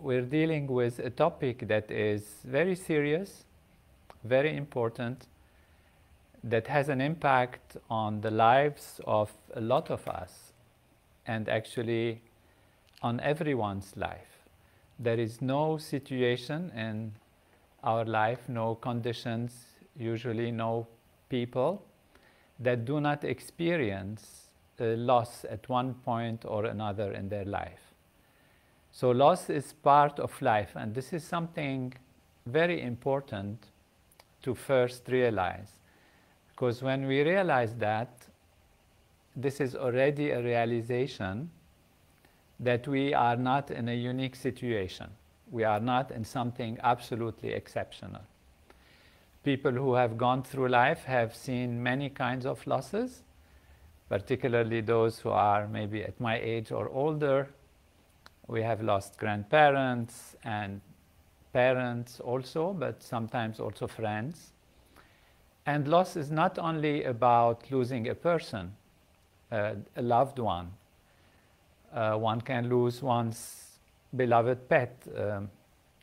we're dealing with a topic that is very serious, very important, that has an impact on the lives of a lot of us, and actually on everyone's life. There is no situation in our life, no conditions, usually no people, that do not experience a loss at one point or another in their life. So loss is part of life, and this is something very important to first realize. Because when we realize that, this is already a realization that we are not in a unique situation. We are not in something absolutely exceptional. People who have gone through life have seen many kinds of losses, particularly those who are maybe at my age or older. We have lost grandparents and parents also, but sometimes also friends. And loss is not only about losing a person, a loved one. One can lose one's beloved pet,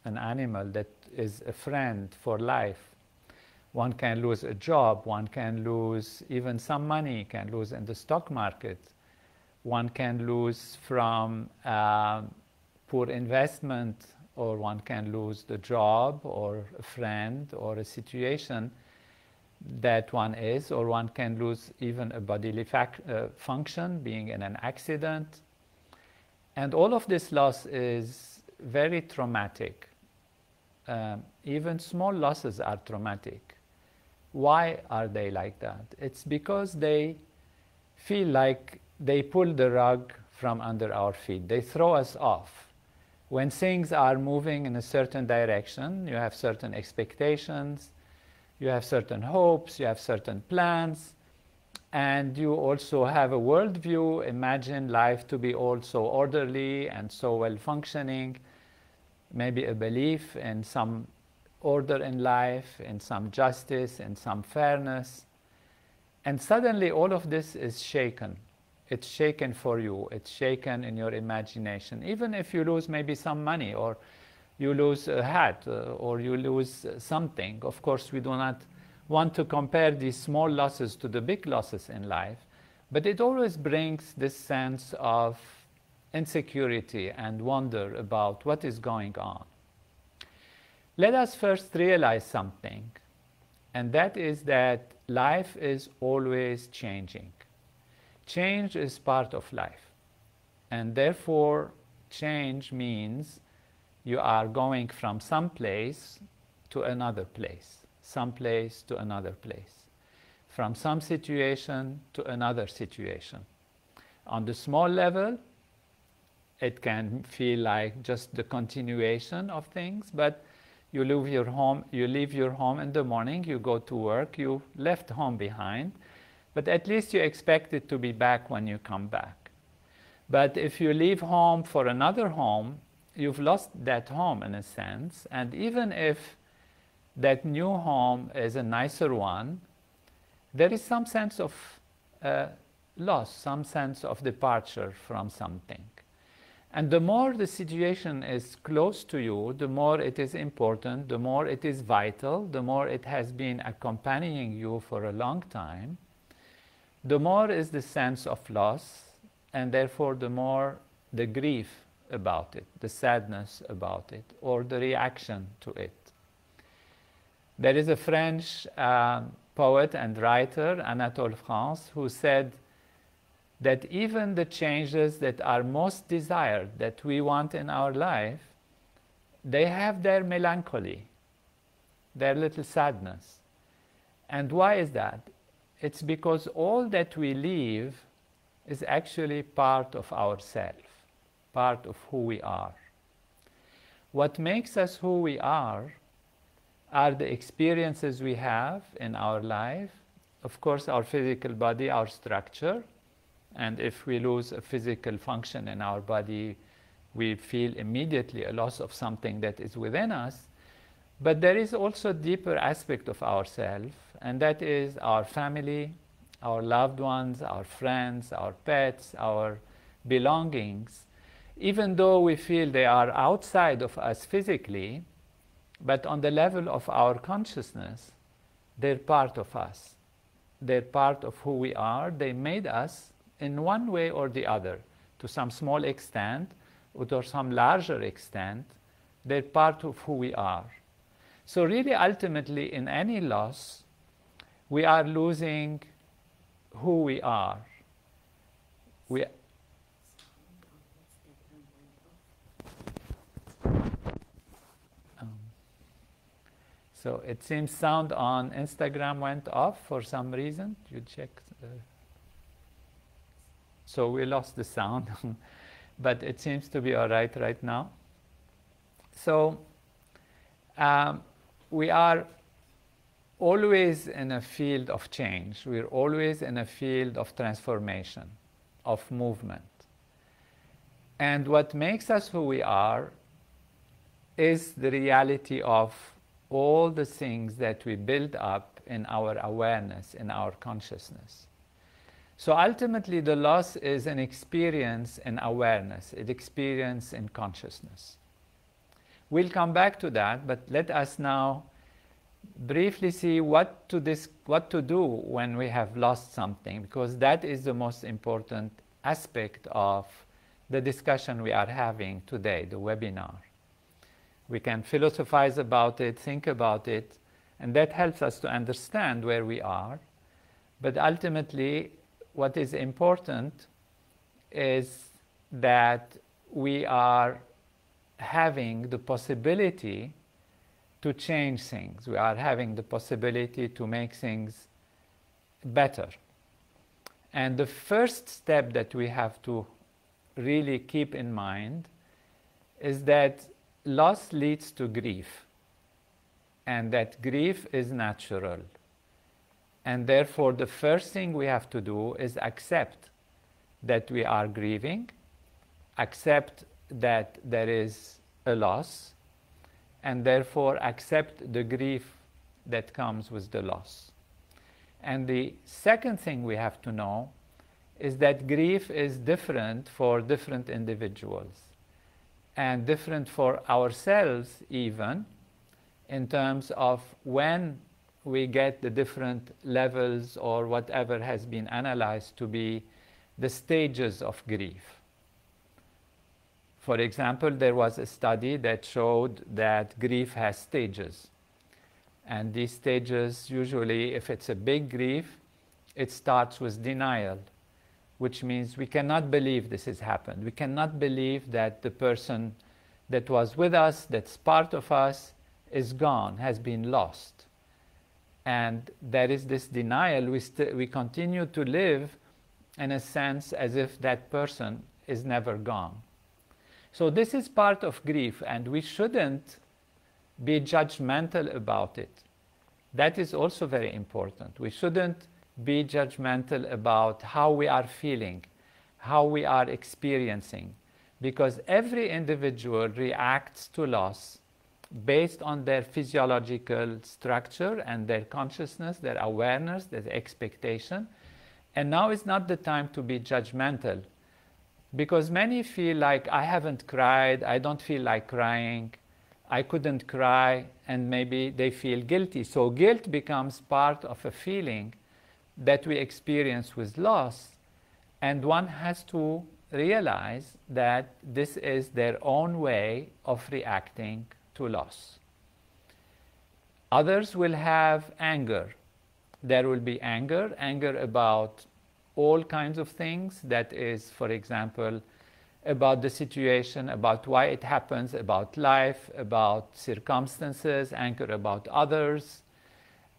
an animal that is a friend for life. One can lose a job, one can lose even some money, can lose in the stock market. One can lose from poor investment, or one can lose the job or a friend or a situation that one is, or one can lose even a bodily function, being in an accident. And all of this loss is very traumatic. Even small losses are traumatic. Why are they like that? It's because they feel like they pull the rug from under our feet. They throw us off. When things are moving in a certain direction, you have certain expectations, you have certain hopes, you have certain plans, and you also have a worldview. Imagine life to be all so orderly and so well functioning, maybe a belief in some order in life, in some justice, in some fairness. And suddenly all of this is shaken. It's shaken for you. It's shaken in your imagination. Even if you lose maybe some money, or you lose a hat, or you lose something. Of course, we do not want to compare these small losses to the big losses in life, but it always brings this sense of insecurity and wonder about what is going on. Let us first realize something, and that is that life is always changing. Change is part of life, and therefore change means you are going from some place to another place, some place to another place, from some situation to another situation. On the small level, it can feel like just the continuation of things, but you leave your home in the morning, you go to work, you left home behind, but at least you expect it to be back when you come back. But if you leave home for another home, you've lost that home in a sense, and even if that new home is a nicer one, there is some sense of loss, some sense of departure from something. And the more the situation is close to you, the more it is important, the more it is vital, the more it has been accompanying you for a long time, the more is the sense of loss, and therefore the more the grief about it, the sadness about it, or the reaction to it. There is a French poet and writer, Anatole France, who said that even the changes that are most desired, that we want in our life, they have their melancholy, their little sadness. And why is that? It's because all that we leave is actually part of ourself, part of who we are. What makes us who we are the experiences we have in our life, of course our physical body, our structure, and if we lose a physical function in our body, we feel immediately a loss of something that is within us. But there is also a deeper aspect of ourselves, and that is our family, our loved ones, our friends, our pets, our belongings. even though we feel they are outside of us physically, but on the level of our consciousness, they're part of us. They're part of who we are. They made us in one way or the other, to some small extent or to some larger extent. They're part of who we are. So really, ultimately, in any loss, we are losing who we are. So it seems sound on Instagram went off for some reason. You check. So we lost the sound, but it seems to be all right now. So we are always in a field of change. We're always in a field of transformation, of movement. And what makes us who we are is the reality of all the things that we build up in our awareness, in our consciousness. So ultimately, the loss is an experience in awareness, an experience in consciousness. We'll come back to that, but let us now briefly see what to do when we have lost something, because that is the most important aspect of the discussion we are having today, the webinar. We can philosophize about it, think about it, and that helps us to understand where we are. But ultimately, what is important is that we are having the possibility to change things. We are having the possibility to make things better. And the first step that we have to really keep in mind is that loss leads to grief, and that grief is natural. And therefore, the first thing we have to do is accept that we are grieving, accept that there is a loss, and therefore accept the grief that comes with the loss. And the second thing we have to know is that grief is different for different individuals, and different for ourselves even, in terms of when we get the different levels or whatever has been analyzed to be the stages of grief. For example, there was a study that showed that grief has stages. And these stages, usually, if it's a big grief, it starts with denial, which means we cannot believe this has happened. We cannot believe that the person that was with us, that's part of us, is gone, has been lost. And there is this denial. We continue to live in a sense as if that person is never gone. So this is part of grief, and we shouldn't be judgmental about it. That is also very important. We shouldn't be judgmental about how we are feeling, how we are experiencing, because every individual reacts to loss based on their physiological structure and their consciousness, their awareness, their expectation. And now is not the time to be judgmental, because many feel like, I haven't cried, I don't feel like crying, I couldn't cry, and maybe they feel guilty. So guilt becomes part of a feeling that we experience with loss, and one has to realize that this is their own way of reacting to loss. Others will have anger. There will be anger about all kinds of things. That is, for example, about the situation, about why it happens, about life, about circumstances, anger about others,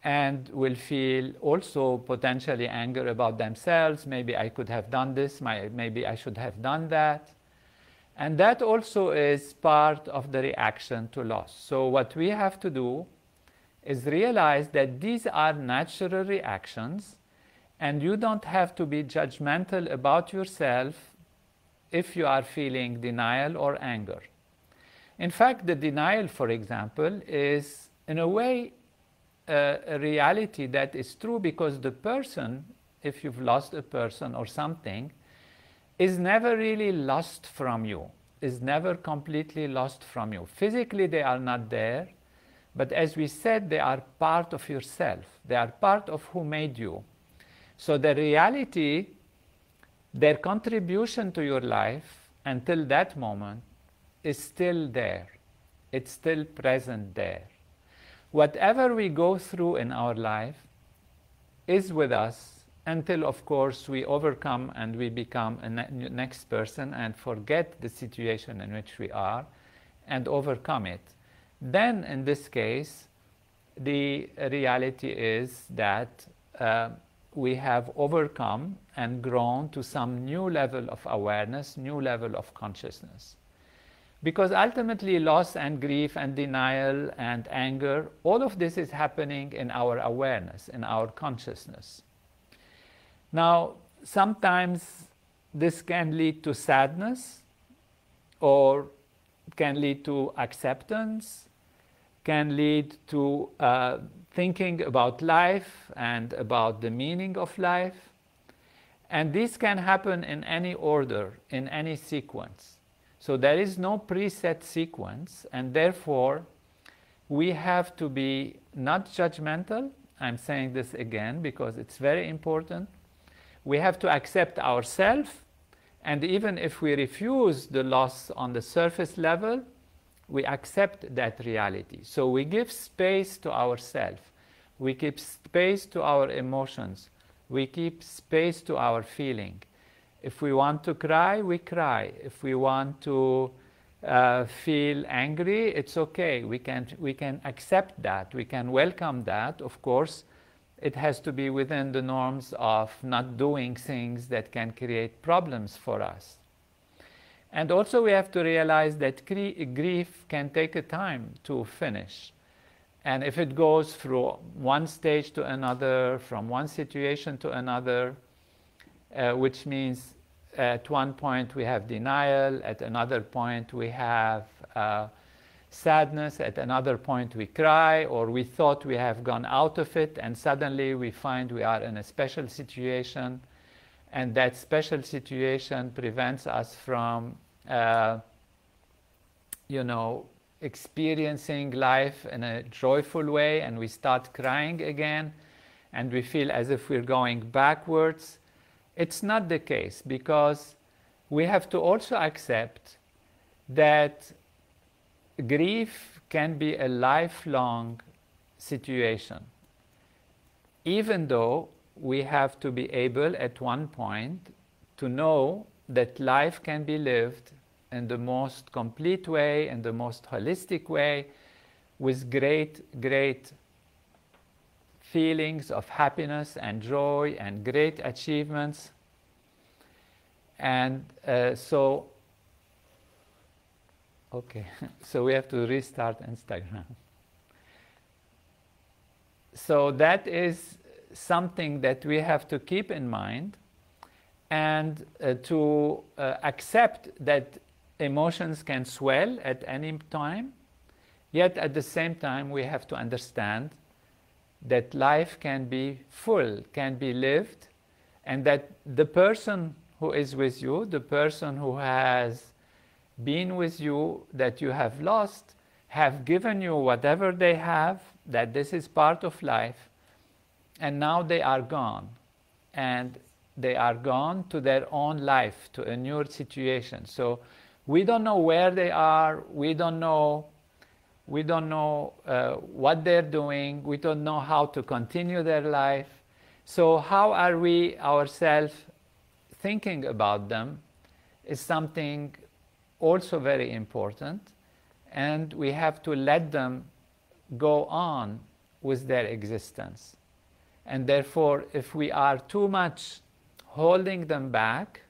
and will feel also potentially anger about themselves. Maybe I could have done this, maybe I should have done that. And that also is part of the reaction to loss. So what we have to do is realize that these are natural reactions, and you don't have to be judgmental about yourself if you are feeling denial or anger. In fact, the denial, for example, is in a way a reality that is true, because the person, if you've lost a person or something, is never really lost from you. is never completely lost from you. Physically, they are not there, but as we said, they are part of yourself. They are part of who made you. So the reality, their contribution to your life until that moment is still there. It's still present there. Whatever we go through in our life is with us until, of course, we overcome and we become a next person and forget the situation in which we are and overcome it. Then, in this case, the reality is that we have overcome and grown to some new level of awareness, new level of consciousness. Because ultimately, loss and grief and denial and anger, all of this is happening in our awareness, in our consciousness. Now, sometimes this can lead to sadness, or can lead to acceptance, can lead to thinking about life and about the meaning of life. And this can happen in any order, in any sequence. So there is no preset sequence, and therefore we have to be not judgmental. I'm saying this again because it's very important. We have to accept ourselves, and even if we refuse the loss on the surface level, we accept that reality. So we give space to ourselves. We keep space to our emotions. We keep space to our feeling. If we want to cry, we cry. If we want to feel angry, it's okay. We can accept that. We can welcome that. Of course, it has to be within the norms of not doing things that can create problems for us. And also we have to realize that grief can take a time to finish. And if it goes through one stage to another, from one situation to another, which means at one point we have denial, at another point we have sadness, at another point we cry, or we thought we have gone out of it, and suddenly we find we are in a special situation, and that special situation prevents us from, experiencing life in a joyful way, and we start crying again, and we feel as if we're going backwards. It's not the case, because we have to also accept that grief can be a lifelong situation, even though we have to be able at one point to know that life can be lived in the most complete way, in the most holistic way, with great feelings of happiness and joy and great achievements. And so we have to restart Instagram. So that is something that we have to keep in mind, and to accept that emotions can swell at any time, yet at the same time we have to understand that life can be full, can be lived, and that the person who is with you, the person who has been with you that you have lost, have given you whatever they have, that this is part of life, and now they are gone. And they are gone to their own life, to a new situation. So we don't know where they are, we don't know what they're doing, we don't know how to continue their life. So how are we ourselves thinking about them is something also very important, and we have to let them go on with their existence. And therefore, if we are too much holding them back,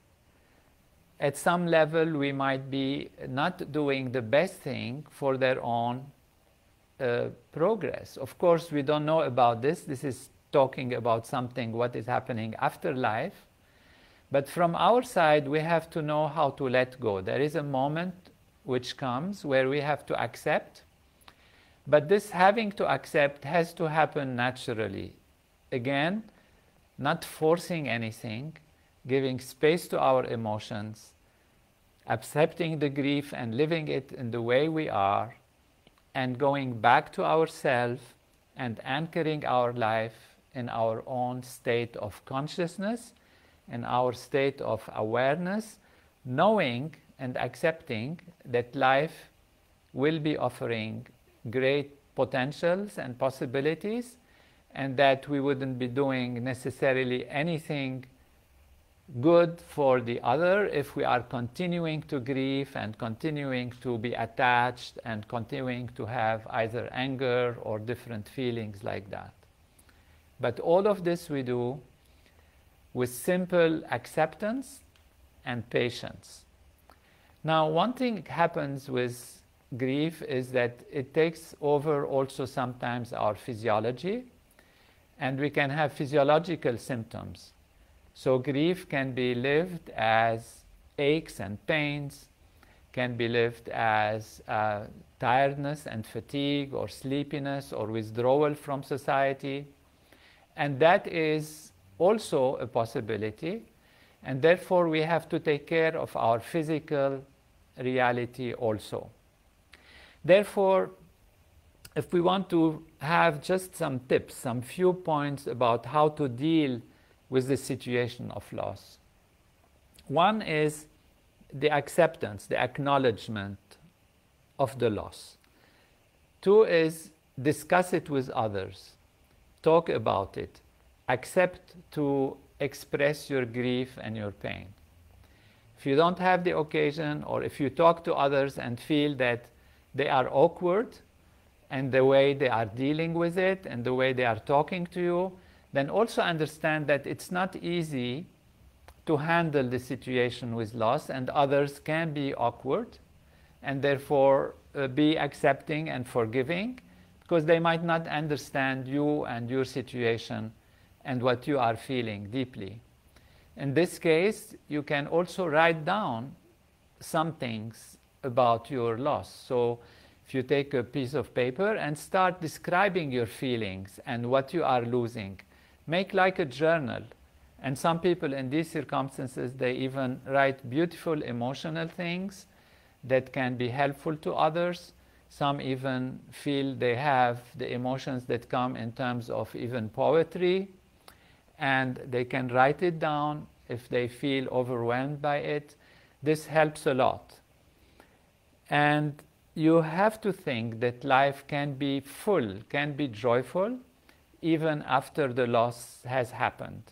at some level we might be not doing the best thing for their own progress. Of course, we don't know about this. This is talking about something, what is happening after life. But from our side, we have to know how to let go. There is a moment which comes where we have to accept. But this having to accept has to happen naturally. Again, not forcing anything, giving space to our emotions, accepting the grief and living it in the way we are, and going back to ourselves and anchoring our life in our own state of consciousness, in our state of awareness, knowing and accepting that life will be offering great potentials and possibilities, and that we wouldn't be doing necessarily anything good for the other if we are continuing to grieve and continuing to be attached and continuing to have either anger or different feelings like that. But all of this we do with simple acceptance and patience. Now, one thing happens with grief is that it takes over also sometimes our physiology, and we can have physiological symptoms. So grief can be lived as aches and pains, can be lived as tiredness and fatigue or sleepiness or withdrawal from society. And that is also a possibility. And therefore, we have to take care of our physical reality also. Therefore, if we want to have just some tips, some few points about how to deal with the situation of loss. One is the acceptance, the acknowledgement of the loss. Two is discuss it with others. Talk about it. Accept to express your grief and your pain. If you don't have the occasion, or if you talk to others and feel that they are awkward and the way they are dealing with it and the way they are talking to you, then also understand that it's not easy to handle the situation with loss, and others can be awkward, and therefore be accepting and forgiving, because they might not understand you and your situation and what you are feeling deeply. In this case, you can also write down some things about your loss. So if you take a piece of paper and start describing your feelings and what you are losing, make like a journal. And some people in these circumstances, they even write beautiful emotional things that can be helpful to others. Some even feel they have the emotions that come in terms of even poetry, and they can write it down if they feel overwhelmed by it. This helps a lot. And you have to think that life can be full, can be joyful, even after the loss has happened.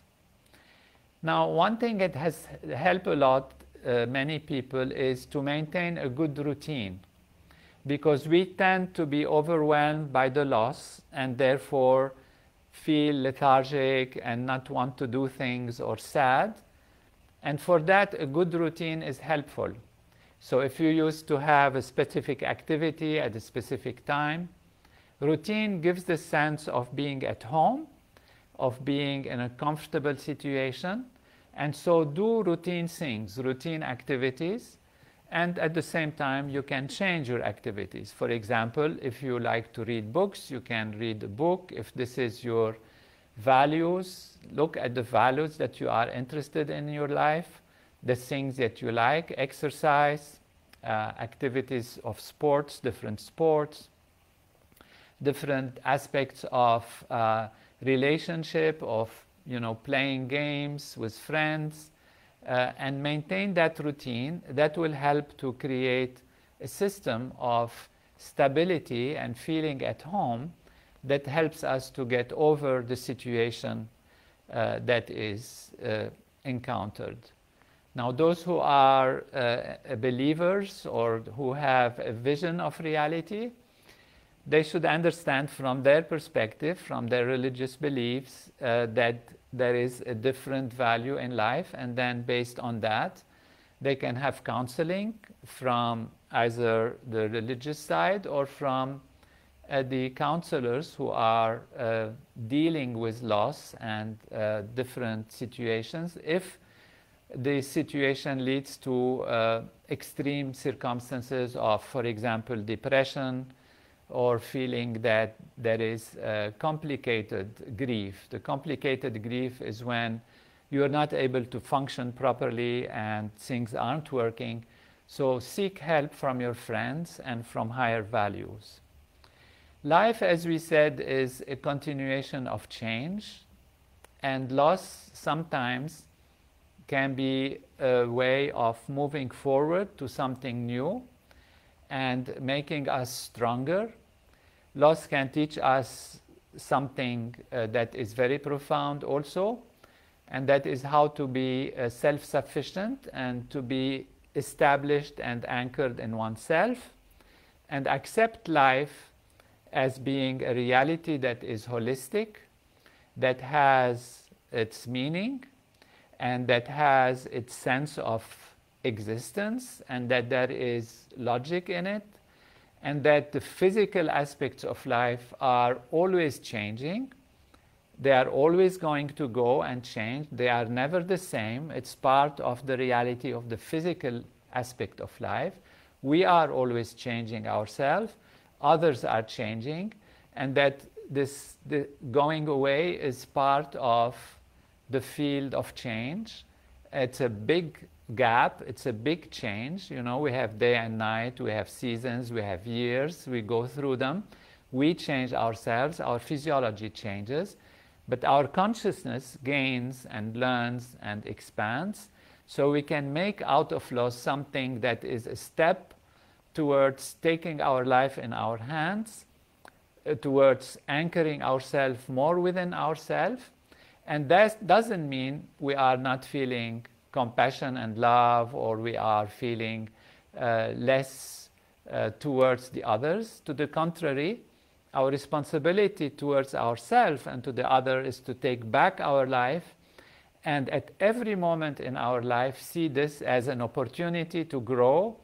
Now, one thing that has helped a lot many people is to maintain a good routine, because we tend to be overwhelmed by the loss and therefore feel lethargic and not want to do things or sad. And for that, a good routine is helpful. So if you used to have a specific activity at a specific time, routine gives the sense of being at home, of being in a comfortable situation, and so do routine things, routine activities, and at the same time you can change your activities. For example, if you like to read books, you can read a book. If this is your values, look at the values that you are interested in your life, the things that you like, exercise, activities of sports, different aspects of relationship, of playing games with friends, and maintain that routine. That will help to create a system of stability and feeling at home that helps us to get over the situation that is encountered. Now, those who are believers or who have a vision of reality, they should understand from their perspective, from their religious beliefs, that there is a different value in life, and then based on that, they can have counseling from either the religious side or from the counselors who are dealing with loss and different situations. If the situation leads to extreme circumstances of, for example, depression, or feeling that there is complicated grief. The complicated grief is when you're not able to function properly and things aren't working. So seek help from your friends and from higher values. Life, as we said, is a continuation of change, and loss sometimes can be a way of moving forward to something new and making us stronger. Loss can teach us something that is very profound also, and that is how to be self-sufficient and to be established and anchored in oneself, and accept life as being a reality that is holistic, that has its meaning, and that has its sense of existence, and that there is logic in it, and that the physical aspects of life are always changing. They are always going to go and change. They are never the same. It's part of the reality of the physical aspect of life. We are always changing ourselves. Others are changing, and that the going away is part of the field of change. It's a big gap. It's a big change. You know, we have day and night. We have seasons. We have years. We go through them. We change ourselves. Our physiology changes. But our consciousness gains and learns and expands. So we can make out of loss something that is a step towards taking our life in our hands, towards anchoring ourselves more within ourselves. And that doesn't mean we are not feeling compassion and love, or we are feeling less towards the others. To the contrary, our responsibility towards ourselves and to the other is to take back our life, and at every moment in our life see this as an opportunity to grow,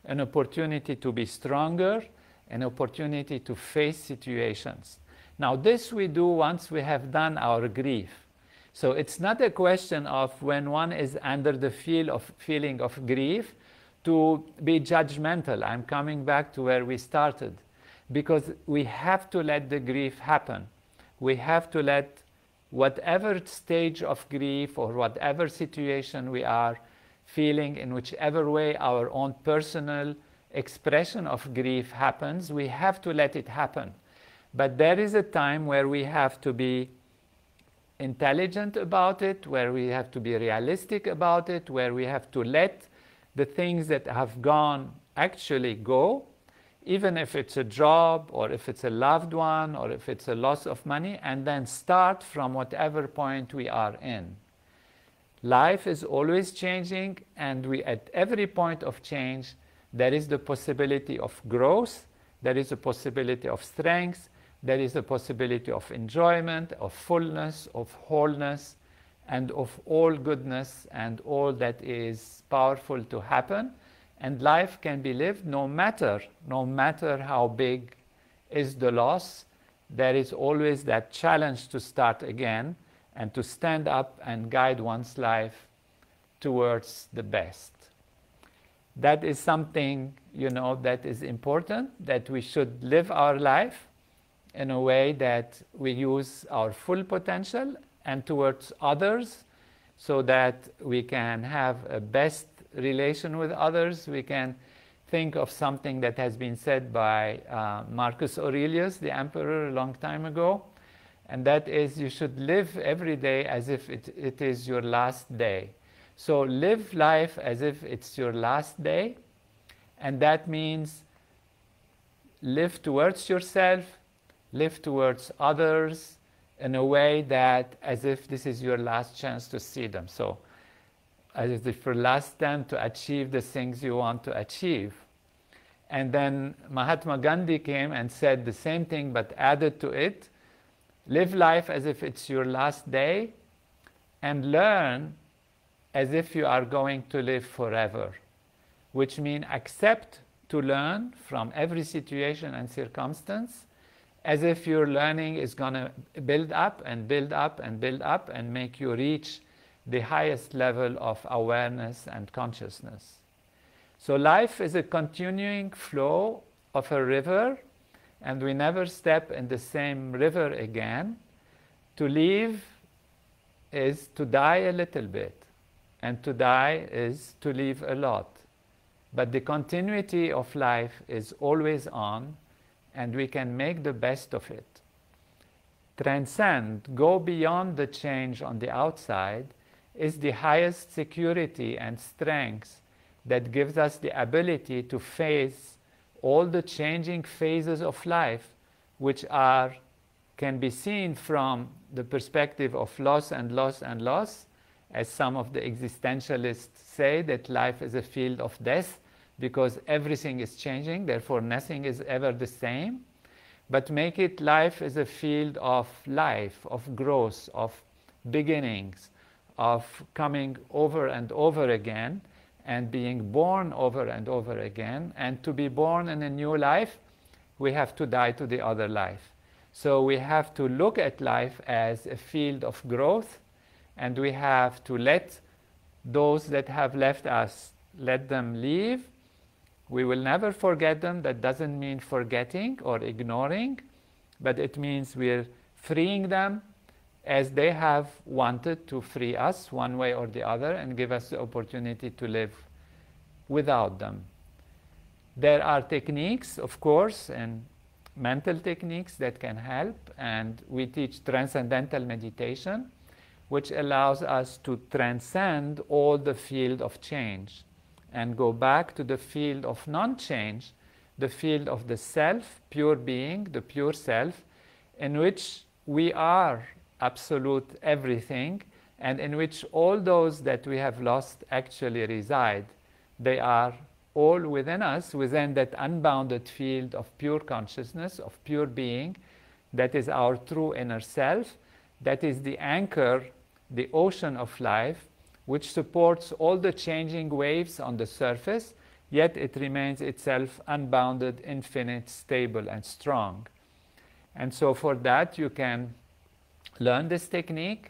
an opportunity to be stronger, an opportunity to face situations. Now this we do once we have done our grief. So it's not a question of when one is under the feeling of grief to be judgmental. I'm coming back to where we started. Because we have to let the grief happen. We have to let whatever stage of grief or whatever situation we are feeling, in whichever way our own personal expression of grief happens, we have to let it happen. But there is a time where we have to be intelligent about it, where we have to be realistic about it, where we have to let the things that have gone actually go, even if it's a job, or if it's a loved one, or if it's a loss of money, and then start from whatever point we are in. Life is always changing, and at every point of change, there is the possibility of growth, there is a possibility of strength, there is a possibility of enjoyment, of fullness, of wholeness, and of all goodness and all that is powerful to happen. And life can be lived no matter how big is the loss. There is always that challenge to start again and to stand up and guide one's life towards the best. That is something, you know, that is important, that we should live our life in a way that we use our full potential and towards others, so that we can have a best relation with others. We can think of something that has been said by Marcus Aurelius, the emperor, a long time ago, and that is, you should live every day as if it is your last day. So live life as if it's your last day, and that means live towards yourself, live towards others in a way that as if this is your last chance to see them. So as if your last time to achieve the things you want to achieve. And then Mahatma Gandhi came and said the same thing, but added to it, live life as if it's your last day, and learn as if you are going to live forever, which means accept to learn from every situation and circumstance, as if your learning is going to build up and build up and build up and make you reach the highest level of awareness and consciousness. So life is a continuing flow of a river, and we never step in the same river again. To live is to die a little bit, and to die is to live a lot. but the continuity of life is always on, and we can make the best of it. Transcend, go beyond the change on the outside, is the highest security and strength that gives us the ability to face all the changing phases of life, which can be seen from the perspective of loss and loss and loss, as some of the existentialists say, that life is a field of death because everything is changing, therefore nothing is ever the same. But make it life is a field of life, of growth, of beginnings, of coming over and over again and being born over and over again. And to be born in a new life, we have to die to the other life. So we have to look at life as a field of growth, and we have to let those that have left us, let them leave. We will never forget them. That doesn't mean forgetting or ignoring, but it means we're freeing them as they have wanted to free us one way or the other and give us the opportunity to live without them. There are techniques, of course, and mental techniques that can help, and we teach transcendental meditation, which allows us to transcend all the field of change and go back to the field of non-change, the field of the self, pure being, the pure self, in which we are absolute everything, and in which all those that we have lost actually reside. They are all within us, within that unbounded field of pure consciousness, of pure being, that is our true inner self, that is the anchor, the ocean of life, which supports all the changing waves on the surface, yet it remains itself unbounded, infinite, stable, and strong. And so for that you can learn this technique.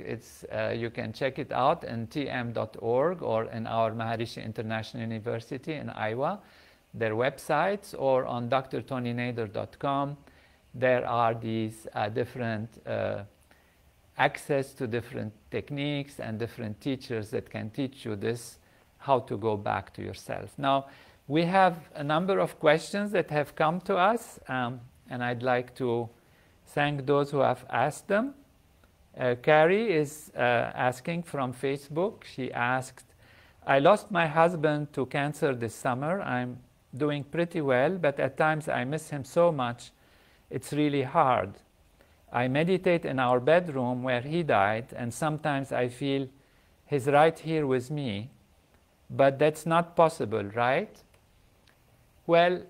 You can check it out in tm.org or in our Maharishi International University in Iowa, their websites, or on drtonynader.com. There are these different access to different techniques and different teachers that can teach you this, how to go back to yourself. Now, we have a number of questions that have come to us, and I'd like to thank those who have asked them. Carrie is asking from Facebook. She asked, I lost my husband to cancer this summer. I'm doing pretty well, but at times I miss him so much. It's really hard. I meditate in our bedroom where he died, and sometimes I feel he's right here with me, but that's not possible, right? Well,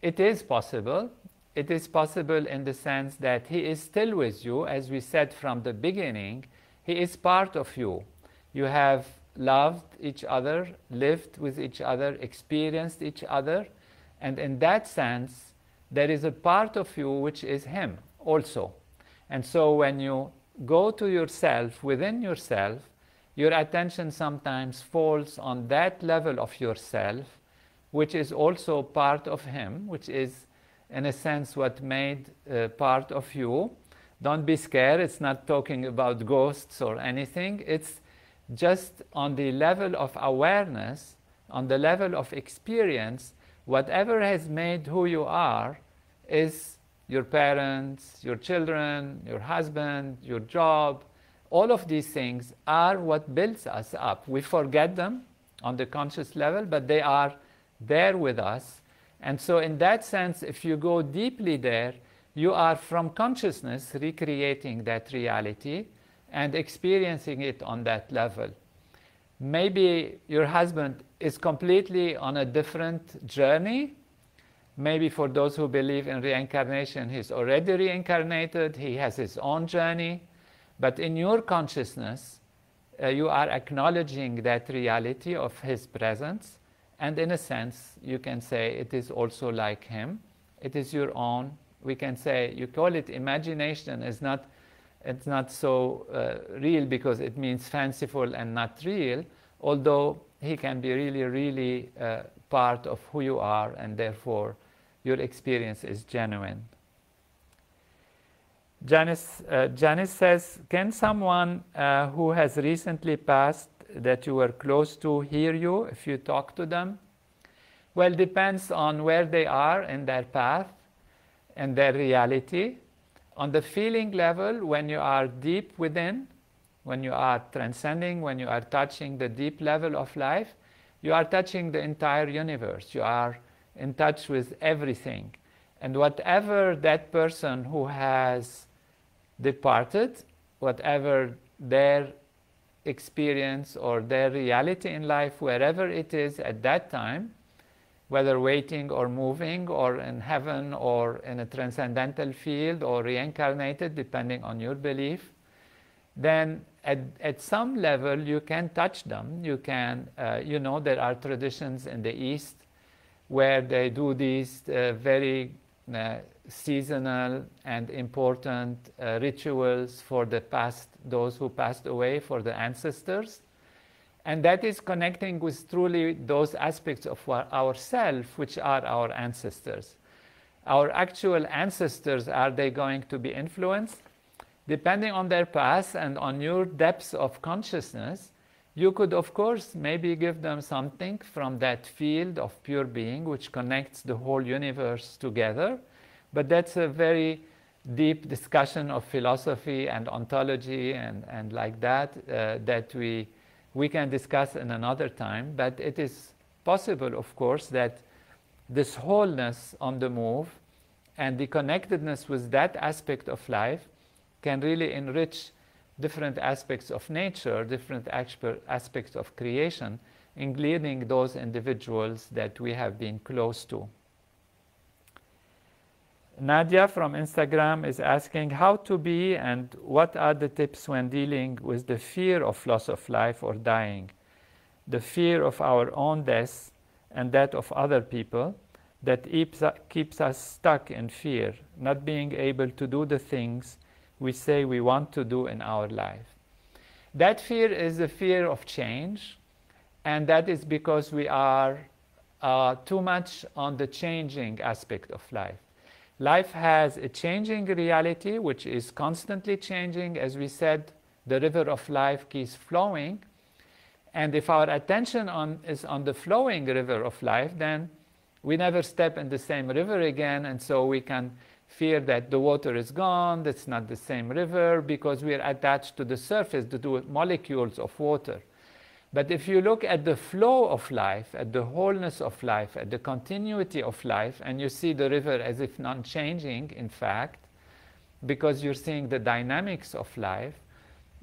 it is possible. It is possible in the sense that he is still with you. As we said from the beginning, he is part of you. You have loved each other, lived with each other, experienced each other, and in that sense, there is a part of you which is him also. And so when you go to yourself, within yourself, your attention sometimes falls on that level of yourself, which is also part of him, which is, in a sense, what made part of you. Don't be scared. It's not talking about ghosts or anything. It's just on the level of awareness, on the level of experience, whatever has made who you are is your parents, your children, your husband, your job. All of these things are what builds us up. We forget them on the conscious level, but they are there with us. And so in that sense, if you go deeply there, you are from consciousness recreating that reality and experiencing it on that level. Maybe your husband is completely on a different journey. Maybe for those who believe in reincarnation, he's already reincarnated, he has his own journey. But in your consciousness, you are acknowledging that reality of his presence. And in a sense, you can say it is also like him. It is your own. We can say, you call it imagination. It's not so real because it means fanciful and not real, although he can be really, really part of who you are, and therefore your experience is genuine. Janice says, can someone who has recently passed that you were close to hear you if you talk to them? Well, depends on where they are in their path and their reality. On the feeling level, when you are deep within, when you are transcending, when you are touching the deep level of life, you are touching the entire universe. You are in touch with everything. And whatever that person who has departed, whatever their experience or their reality in life, wherever it is at that time, whether waiting or moving or in heaven or in a transcendental field or reincarnated, depending on your belief, then at some level you can touch them. You can, there are traditions in the East where they do these very seasonal and important rituals for the past, those who passed away, for the ancestors. And that is connecting with truly those aspects of ourself, which are our ancestors. Our actual ancestors, are they going to be influenced? Depending on their past and on your depths of consciousness, you could, of course, maybe give them something from that field of pure being, which connects the whole universe together. But that's a very deep discussion of philosophy and ontology and like that, that we can discuss in another time. But it is possible, of course, that this wholeness on the move and the connectedness with that aspect of life can really enrich different aspects of nature, different aspects of creation, including those individuals that we have been close to. Nadia from Instagram is asking how to be and what are the tips when dealing with the fear of loss of life or dying, the fear of our own death and that of other people that keeps us stuck in fear, not being able to do the things we say we want to do in our life. That fear is a fear of change, and that is because we are too much on the changing aspect of life. Life has a changing reality, which is constantly changing. As we said, the river of life keeps flowing. And if our attention is on the flowing river of life, then we never step in the same river again, and so we can fear that the water is gone, that's not the same river, because we are attached to the surface, the molecules of water. But if you look at the flow of life, at the wholeness of life, at the continuity of life, and you see the river as if non-changing, in fact, because you're seeing the dynamics of life,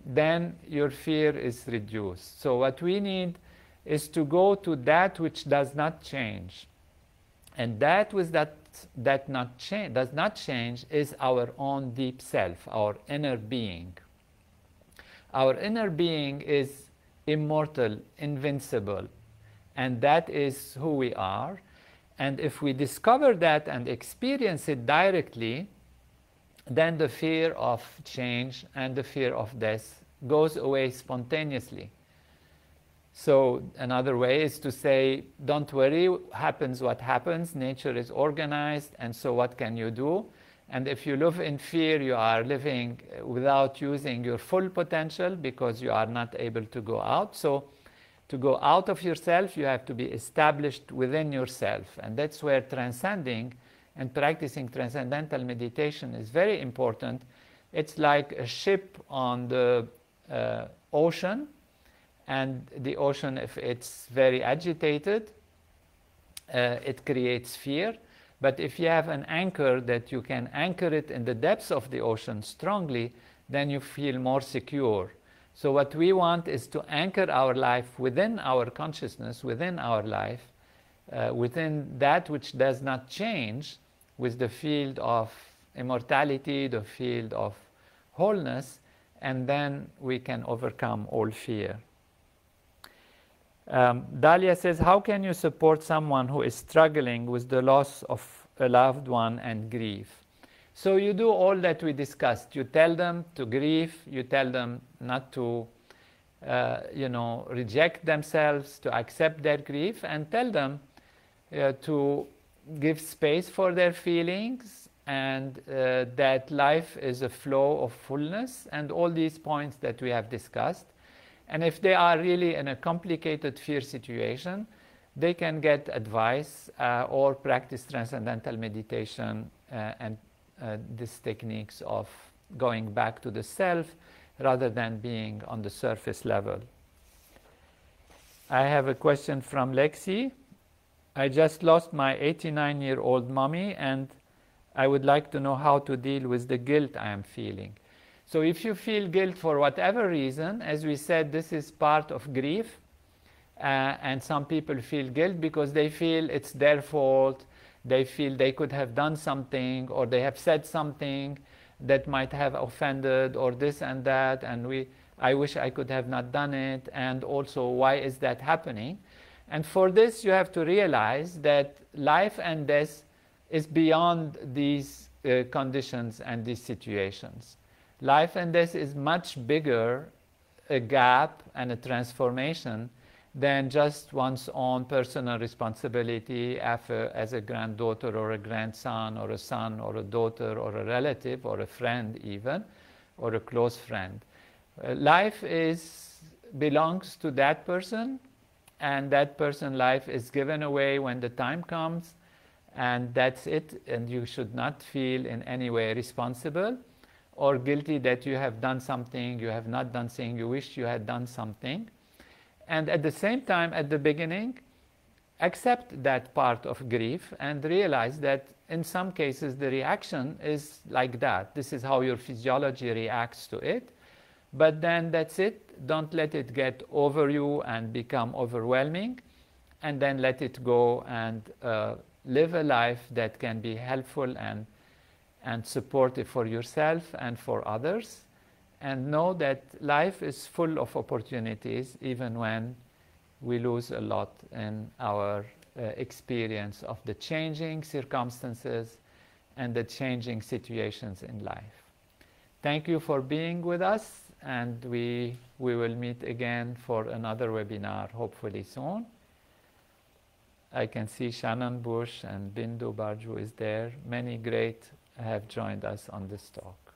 then your fear is reduced. So what we need is to go to that which does not change. And that which does not change is our own deep self, our inner being. Our inner being is immortal, invincible, and that is who we are. And if we discover that and experience it directly, then the fear of change and the fear of death goes away spontaneously. So another way is to say, don't worry, happens what happens, nature is organized, and so what can you do? And if you live in fear, you are living without using your full potential because you are not able to go out. So to go out of yourself, you have to be established within yourself. And that's where transcending and practicing transcendental meditation is very important. It's like a ship on the ocean. And the ocean, if it's very agitated, it creates fear. But if you have an anchor that you can anchor it in the depths of the ocean strongly, then you feel more secure. So what we want is to anchor our life within our consciousness, within our life, within that which does not change, with the field of immortality, the field of wholeness, and then we can overcome all fear. Dalia says, how can you support someone who is struggling with the loss of a loved one and grief? So you do all that we discussed. You tell them to grieve. You tell them not to, reject themselves, to accept their grief, and tell them to give space for their feelings, and that life is a flow of fullness, and all these points that we have discussed. And if they are really in a complicated fear situation, they can get advice or practice transcendental meditation and these techniques of going back to the self rather than being on the surface level. I have a question from Lexi. I just lost my 89-year-old mommy and I would like to know how to deal with the guilt I am feeling. So if you feel guilt for whatever reason, as we said, this is part of grief. And some people feel guilt because they feel it's their fault. They feel they could have done something, or they have said something that might have offended, or this and that, and I wish I could have not done it, and also why is that happening? And for this you have to realize that life and death is beyond these conditions and these situations. Life and death is much bigger a gap and a transformation than just one's own personal responsibility as a granddaughter or a grandson or a son or a daughter or a relative or a friend even, or a close friend. Life belongs to that person, and that person's life is given away when the time comes, and that's it, and you should not feel in any way responsible or guilty that you have done something, you have not done something, you wish you had done something. And at the same time, at the beginning, accept that part of grief and realize that in some cases the reaction is like that. This is how your physiology reacts to it. But then that's it. Don't let it get over you and become overwhelming. And then let it go and live a life that can be helpful and supportive for yourself and for others. And know that life is full of opportunities, even when we lose a lot in our experience of the changing circumstances and the changing situations in life. Thank you for being with us, and we will meet again for another webinar, hopefully soon. I can see Shannon Bush and Bindu Barju is there. Many great have joined us on this talk.